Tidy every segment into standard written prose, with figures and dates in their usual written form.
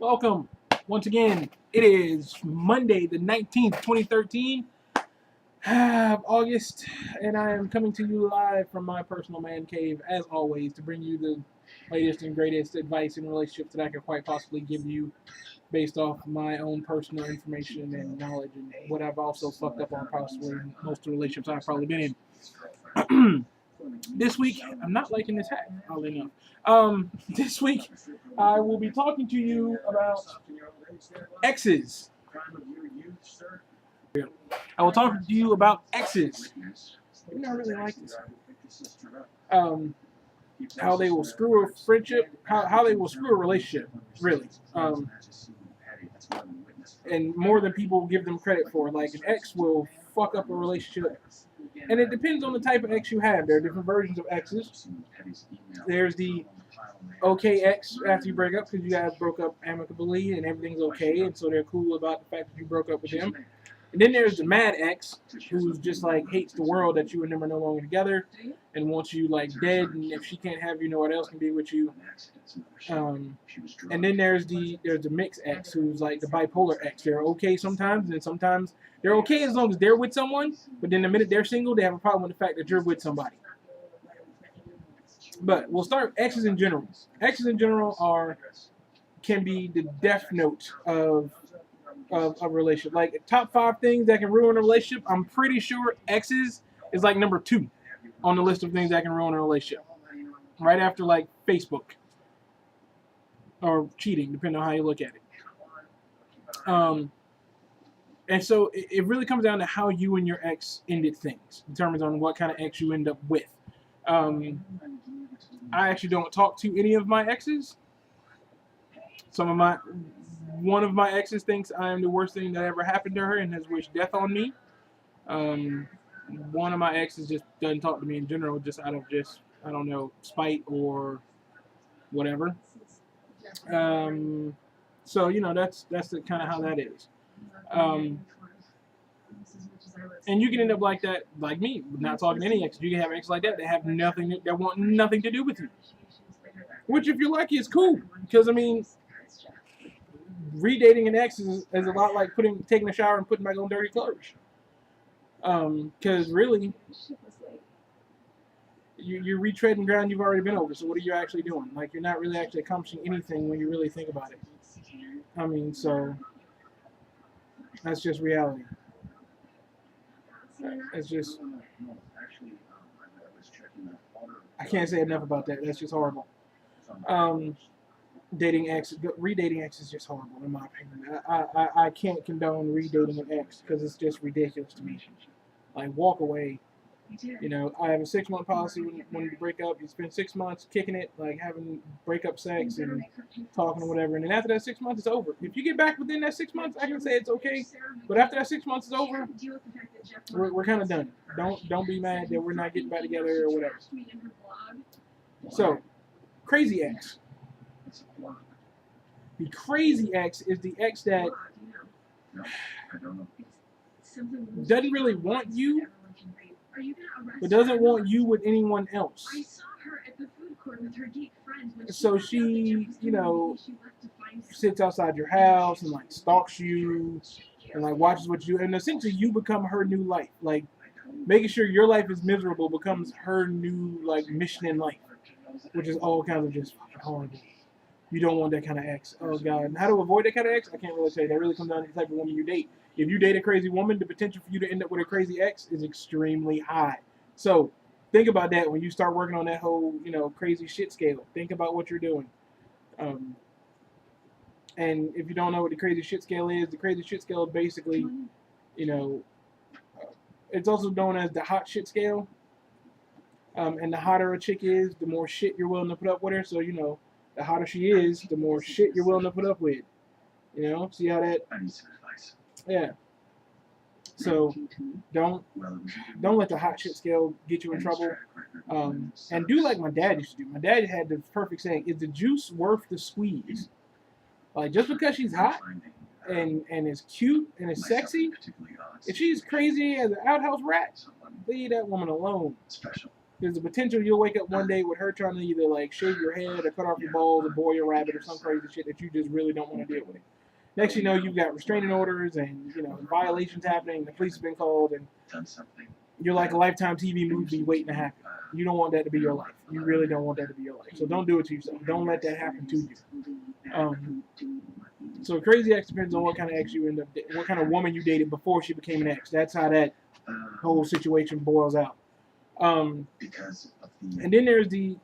Welcome. Once again, it is Monday the 19th, 2013, August, and I am coming to you live from my personal man cave, as always, to bring you the latest and greatest advice in relationships that I could quite possibly give you based off my own personal information and knowledge and what I've also fucked up on possibly in most of the relationships I've probably been in. This week, I'm not liking this hat, oddly enough. This week, I will be talking to you about exes. I will talk to you about exes. Maybe I really like this. How they will screw a friendship, how they will screw a relationship, really. And more than people give them credit for. Like, an ex will fuck up a relationship. And it depends on the type of ex you have. There are different versions of exes. There's the okay ex after you break up because you guys broke up amicably and everything's okay, and so they're cool about the fact that you broke up with them. And then there's the mad ex who's just like hates the world that you and them are no longer together and wants you like dead, and if she can't have you, no one else can be with you. And then there's the mixed ex who's like the bipolar ex. They're okay sometimes, and then sometimes they're okay as long as they're with someone, but then the minute they're single, they have a problem with the fact that you're with somebody. But we'll start exes in general. Exes in general can be the death note of a relationship. Like, top 5 things that can ruin a relationship, I'm pretty sure exes is like number 2 on the list of things that can ruin a relationship. Right after like Facebook or cheating, depending on how you look at it. And so it really comes down to how you and your ex ended things. It determines on what kind of ex you end up with. I actually don't talk to any of my exes. One of my exes thinks I am the worst thing that ever happened to her and has wished death on me. One of my exes just doesn't talk to me in general, just out of I don't know, spite or whatever. So that's the kind of how that is. And you can end up like that, like me, not talking to any exes. You can have exes like that that want nothing to do with you. Which, if you're lucky, is cool. Because, I mean, redating an ex is a lot like taking a shower and putting back on dirty clothes. Because really, you're retreading ground you've already been over. So what are you actually doing? Like, you're not really actually accomplishing anything when you really think about it. I mean, so that's just reality. It's just, I can't say enough about that. That's just horrible. Redating ex is just horrible in my opinion. I can't condone redating an ex because it's just ridiculous to me. Like, walk away. I have a 6-month policy when you break up. You spend 6 months kicking it, like having breakup sex and talking or whatever. And then after that 6 months, it's over. If you get back within that 6 months, I can say it's okay. But after that 6 months is over, we're kind of done. Don't be mad that we're not getting back together or whatever. So, crazy ex. The crazy ex is the ex that doesn't really want you, but doesn't want you with anyone else. So she, sits outside your house and like stalks you and like watches what you do, and essentially you become her new life. Like, making sure your life is miserable becomes her new like mission in life, which is all kinds of just fucking horrible. You don't want that kind of ex. Oh, God. And how to avoid that kind of ex? I can't really say. That really comes down to the type of woman you date. If you date a crazy woman, the potential for you to end up with a crazy ex is extremely high. So think about that when you start working on that whole, crazy shit scale. Think about what you're doing. And if you don't know what the crazy shit scale is basically, it's also known as the hot shit scale. And the hotter a chick is, the more shit you're willing to put up with her. So, the hotter she is, the more shit you're willing to put up with. See how that? Yeah. So don't let the hot shit scale get you in trouble. And do like my dad used to do. My dad had the perfect saying: "Is the juice worth the squeeze?" Like, just because she's hot and is cute and is sexy, if she's crazy as an outhouse rat, leave that woman alone. There's a potential you'll wake up one day with her trying to either like shave your head or cut off your balls or boil your rabbit or some crazy shit that you just really don't want to deal with. Next you know, you've got restraining orders and violations happening. The police have been called, and you're like a Lifetime TV movie waiting to happen. You don't want that to be your life. You really don't want that to be your life. So don't do it to yourself. Don't let that happen to you. So crazy ex depends on what kind of ex you end up, what kind of woman you dated before she became an ex. That's how that whole situation boils out. And then there's the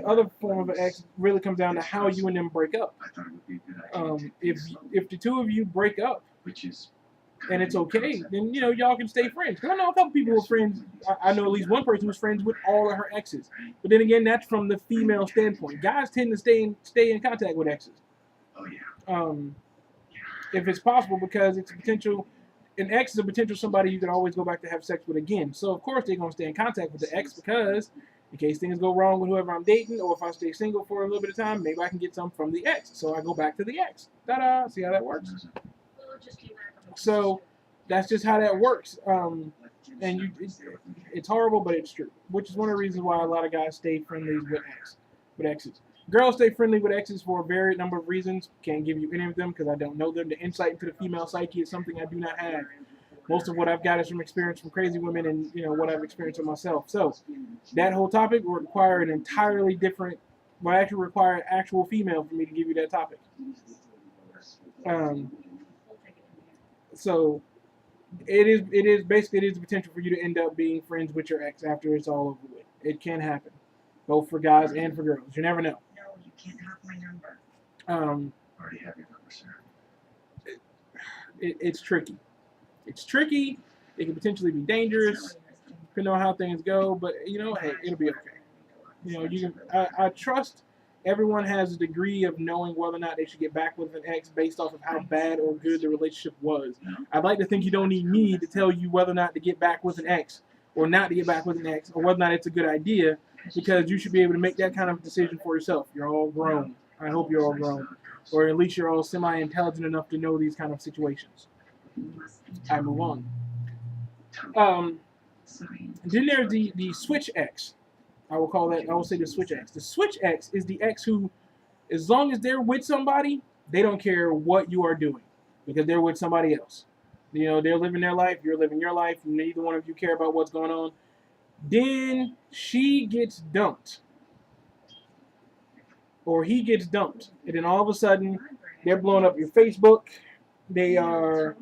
other form of an ex. Really comes down to how you and them break up. If the two of you break up, and it's okay, then y'all can stay friends. I know a couple people who are friends. I know at least one person who's friends with all of her exes. But then again, that's from the female standpoint. Guys tend to stay in contact with exes. If it's possible, because it's a potential. An ex is a potential somebody you can always go back to have sex with again. So, of course, they're going to stay in contact with the ex because in case things go wrong with whoever I'm dating, or if I stay single for a little bit of time, maybe I can get some from the ex. So I go back to the ex. Ta-da! See how that works? So that's just how that works. And it's horrible, but it's true. Which is one of the reasons why a lot of guys stay friendly with exes. Girls stay friendly with exes for a varied number of reasons. Can't give you any of them because I don't know them. The insight into the female psyche is something I do not have. Most of what I've got is from experience from crazy women and what I've experienced with myself. So that whole topic would require an entirely different, would actually require an actual female for me to give you that topic. So it is basically the potential for you to end up being friends with your ex after it's all over with. It can happen, both for guys and for girls. You never know. Can't have my number. Already have your number, sir. It's tricky. It's tricky. It can potentially be dangerous, depending on how things go. But hey, it'll be okay. You can. I trust everyone has a degree of knowing whether or not they should get back with an ex based off of how bad or good the relationship was. I'd like to think you don't need me to tell you whether or not to get back with an ex or not to get back with an ex, or whether or not it's a good idea. Because you should be able to make that kind of decision for yourself. You're all grown. I hope you're all grown. Or at least you're all semi-intelligent enough to know these kind of situations. I move on. Then there's the switch ex. I will say the switch ex. The switch ex is the ex who, as long as they're with somebody, they don't care what you are doing. Because they're with somebody else. They're living their life, you're living your life, neither one of you care about what's going on. Then she gets dumped. Or he gets dumped. And then all of a sudden, they're blowing up your Facebook. They are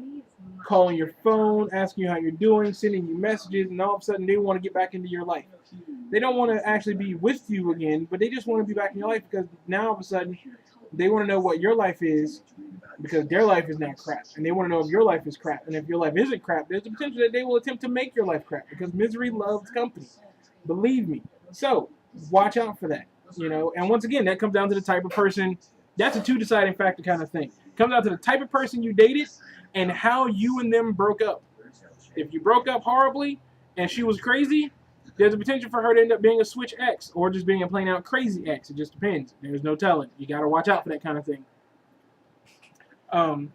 calling your phone, asking you how you're doing, sending you messages, and all of a sudden they want to get back into your life. They don't want to actually be with you again, but they just want to be back in your life because now all of a sudden they want to know what your life is because their life is now crap. And they want to know if your life is crap. And if your life isn't crap, there's a potential that they will attempt to make your life crap because misery loves company. Believe me. So watch out for that. And once again, that comes down to the type of person. That's a two-deciding factor kind of thing. It comes down to the type of person you dated and how you and them broke up. If you broke up horribly and she was crazy, there's a potential for her to end up being a switch ex or just being a plain-out crazy ex. It just depends. There's no telling. You got to watch out for that kind of thing.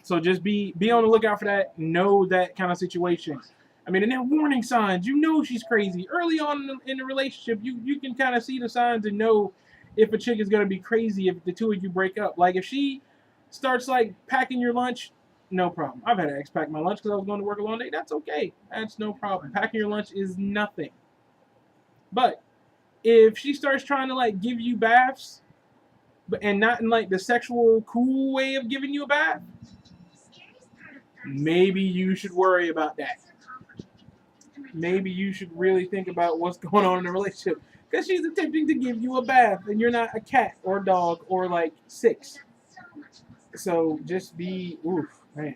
So just be on the lookout for that. Know that kind of situation. I mean, and they're warning signs. She's crazy. Early on in the relationship, you can kind of see the signs and know if a chick is going to be crazy if the two of you break up. Like if she starts like packing your lunch, no problem. I've had an ex pack my lunch because I was going to work a long day. That's okay. That's no problem. Packing your lunch is nothing. But if she starts trying to like give you baths, and not in like the sexual cool way of giving you a bath, maybe you should worry about that. Maybe you should really think about what's going on in the relationship. Because she's attempting to give you a bath and you're not a cat or a dog or like 6. So just be, man.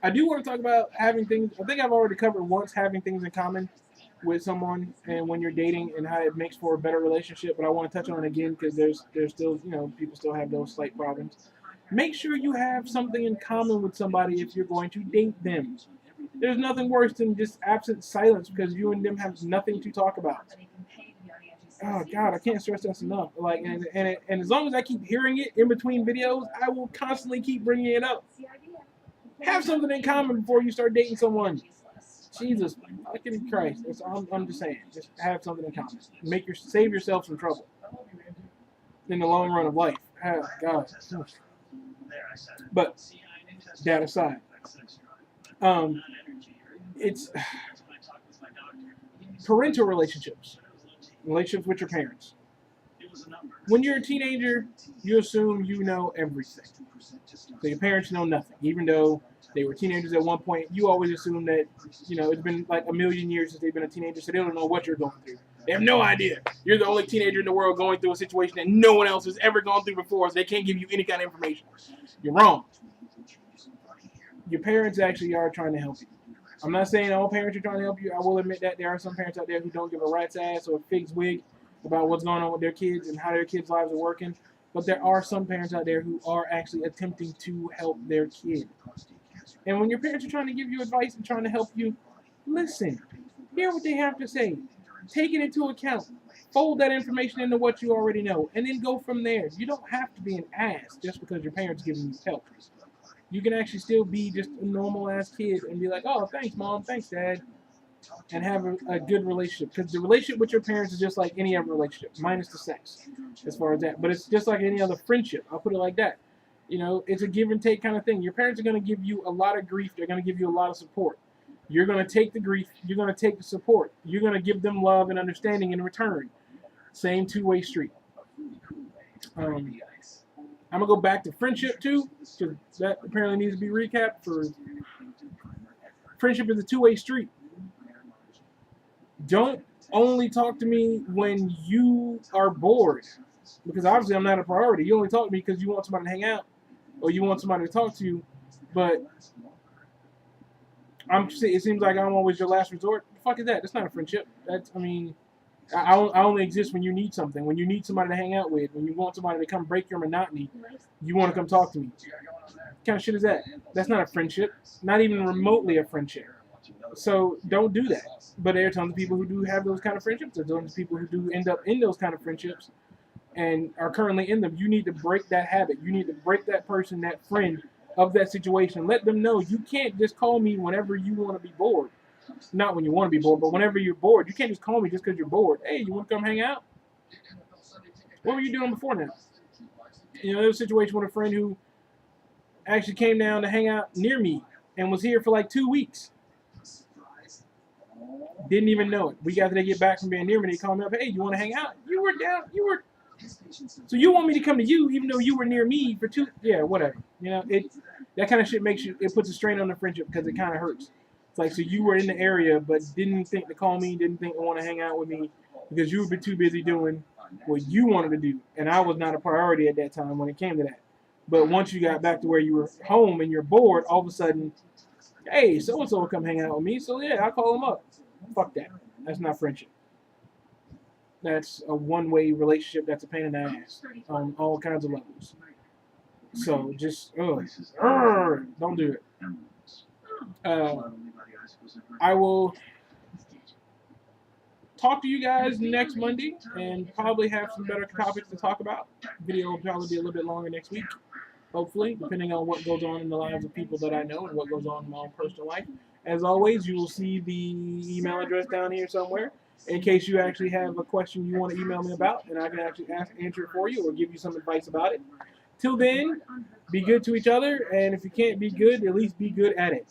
I do want to talk about having things. I think I've already covered once having things in common with someone and when you're dating and how it makes for a better relationship. But I want to touch on it again because there's still, people still have those slight problems. Make sure you have something in common with somebody if you're going to date them. There's nothing worse than just absent silence because you and them have nothing to talk about. Oh God, I can't stress that enough. Like, and as long as I keep hearing it in between videos, I will constantly keep bringing it up. Have something in common before you start dating someone. Jesus Fucking Christ. I'm just saying. Just have something in common. Save yourself some trouble in the long run of life. Oh, God. But that aside, it's parental relationships with your parents. When you're a teenager, you assume you know everything. So your parents know nothing, even though they were teenagers at one point. You always assume that, it's been like a million years since they've been a teenager, so they don't know what you're going through. They have no idea. You're the only teenager in the world going through a situation that no one else has ever gone through before, so they can't give you any kind of information. You're wrong. Your parents actually are trying to help you. I'm not saying all parents are trying to help you. I will admit that there are some parents out there who don't give a rat's ass or a fig's wig about what's going on with their kids and how their kids' lives are working. But there are some parents out there who are actually attempting to help their kid. And when your parents are trying to give you advice and trying to help you, listen. Hear what they have to say. Take it into account. Fold that information into what you already know. And then go from there. You don't have to be an ass just because your parents are giving you help. You can actually still be just a normal-ass kid and be like, oh, thanks, Mom. Thanks, Dad. And have a good relationship. Because the relationship with your parents is just like any other relationship, minus the sex, as far as that. But it's just like any other friendship. I'll put it like that. It's a give and take kind of thing. Your parents are going to give you a lot of grief. They're going to give you a lot of support. You're going to take the grief. You're going to take the support. You're going to give them love and understanding in return. Same two-way street. I'm going to go back to friendship, too, because that apparently needs to be recapped. For friendship is a two-way street. Don't only talk to me when you are bored, because obviously I'm not a priority. You only talk to me because you want somebody to hang out or you want somebody to talk to you, but it seems like I'm always your last resort. The fuck is that? That's not a friendship. I only exist when you need something, when you need somebody to hang out with, when you want somebody to come break your monotony, you want to come talk to me. What kind of shit is that? That's not a friendship. Not even remotely a friendship. So don't do that. But there are tons of people who do have those kind of friendships. There are tons of people who do end up in those kind of friendships and are currently in them. You need to break that habit. You need to break that person, that friend of that situation. Let them know you can't just call me whenever you want to be bored. Not when you want to be bored, but whenever you're bored. You can't just call me just because you're bored. Hey, you want to come hang out? What were you doing before now? There was a situation with a friend who actually came down to hang out near me and was here for like 2 weeks. Didn't even know it. We got to get back from being near me. They called me up. Hey, you want to hang out? You were down. So you want me to come to you even though you were near me for 2? Yeah, whatever. That kind of shit it puts a strain on the friendship because it kind of hurts. It's like, so you were in the area but didn't think to call me, didn't think to want to hang out with me because you were too busy doing what you wanted to do. And I was not a priority at that time when it came to that. But once you got back to where you were home and you're bored, all of a sudden, hey, so-and-so will come hang out with me. So, yeah, I'll call them up. Fuck that. That's not friendship. That's a one-way relationship. That's a pain in the ass on all kinds of levels. So just, don't do it. I will talk to you guys next Monday and probably have some better topics to talk about. Video will probably be a little bit longer next week, hopefully, depending on what goes on in the lives of people that I know and what goes on in my own personal life. As always, you will see the email address down here somewhere in case you actually have a question you want to email me about, and I can actually answer it for you or give you some advice about it. Till then, be good to each other, and if you can't be good, at least be good at it.